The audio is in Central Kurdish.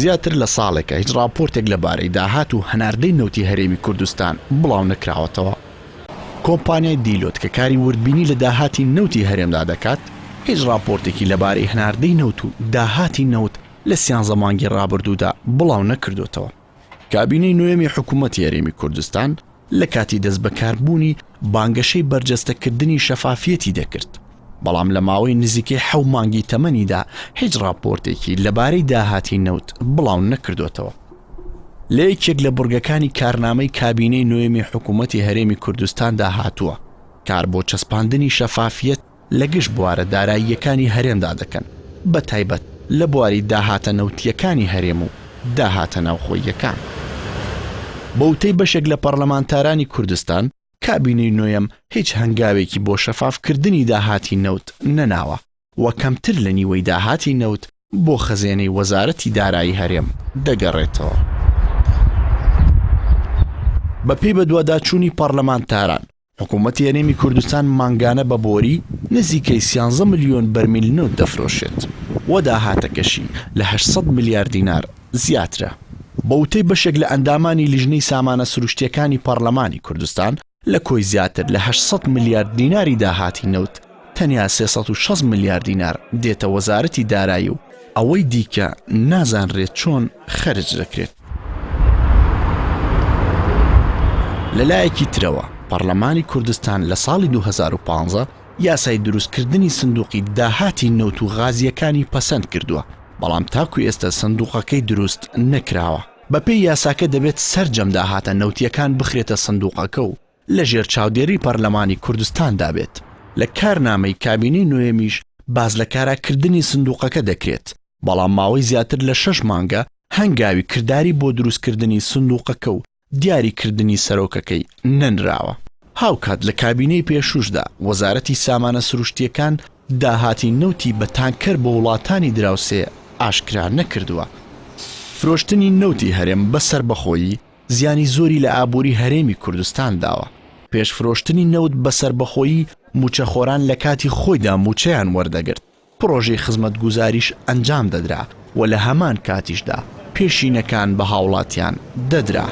زیاتر لە ساڵێکە هیچ راپۆرتێک لەبارەی داهات و هەناردەی نەوتی هەرێمی کوردستان بڵاو نەکراوەتەوە. کۆمپانیای دیلۆت کە کاری وردبینی لە داهاتی نەوتی هەرێمدا دەکات هیچ راپۆرتێکی لەبارەی هەناردەی نەوت و داهاتی نەوت لە 13 مانگی ڕابردوودا بڵاو نەکردوتەوە. کابینەی نوێمی حکوومەتی هەرێمی کوردستان لە کاتی دەست بەکاربوونی بانگەشەی بەرجەستەکردنی شەفافیەتی دەکرد، بەڵام لە ماوەی نزیکەی 7 مانگی تەمەنیدا هیچ راپۆرتێکی لەبارەی داهاتی نەوت بڵاو نەکردوتەوە. لە یەکێک لە بورگەکانی کارنامەی کابینەی نوێمی حکوومەتی هەرێمی کوردستاندا هاتووە کار بۆ چەسپاندنی شەفافیەت لە گشت بوارە داراییەکانی هەرێمدا دەکەن، بە تایبەت لە بواری داهاتە نەوتیەکانی هەرێم و داهاتە ناوخۆییەکان. بەوتەی بەشێک لە پەرلەمانتارانی کوردستان کابینەی نوێم هیچ هەنگاوێکی بۆ شەفافکردنی داهاتی نەوت نەناوە و کەمتر لە نیوەی داهاتی نەوت بۆ خەزێنەی وەزارەتی دارایی هەرێم دەگەڕێتەوە. بەپێی بەدواداچوونی پەرلەمانتاران حکوومەتی هەرێمی کوردستان مانگانە بە بۆری نزیکەی 13 ملیۆن بەرمیل نەوت دەفرۆشێت و داهاتەکەشی لە 800 میلیارد دینار زیاترە. بەوتەی بەشێک لە ئەندامانی لیژنەی سامانە سروشتیەکانی پەرلەمانی کوردستان لە کۆی زیاتر لە 800 میلیارد دیناری داهاتی نەوت تەنیا 360 میلیارد دینار دێتە وەزارەتی دارایی و ئەوەی دیکە نازانرێت چۆن خەرج دەکرێت. لەلایەکی ترەوە پەرلەمانی کوردستان لە ساڵی 2015 یاسای دروستکردنی سندوقی داهاتی نەوت و غازیەکانی پەسەند کردووە، بەڵام تاکو ئێستا سندوقەکەی دروست نەکراوە. بەپێی یاساکە دەبێت سەرجەم داهاتە نەوتیەکان بخرێتە سندوقەکە و لە ژێر چاودێری پەرلەمانی کوردستاندا بێت. لە کارنامەی کابینەی نوێمیش باز لە کاراکردنی سندوقەکە دەکرێت، بەڵام ماوەی زیاتر لە 6 مانگە هەنگاوی کردداری بۆ دروستکردنی سندوقەکە و دیاریکردنی سەرۆکەکەی نەنراوە. هاوکات لە کابینەی پێشوشدا وەزارەتی سامانە سروشتیەکان داهاتی نەوتی بە تانکەر بە وڵاتانی دراوسێ ئاشکرا نەکردووە. فرۆشتنی نەوتی هەرێم بەسەر بەخۆیی زیانی زۆری لە ئابووری هەرێمی کوردستان داوە. پێش فرۆشتنی نەوت بەسەر بەخۆیی موچەخۆران لە کاتی خۆیدا موچەیان وەردەگرت، پرۆژەی خزمەتگوزاریش ئەنجام دەدرا و لە هەمان کاتیشدا پێشینەکان بە هاوڵاتیان دەدرا.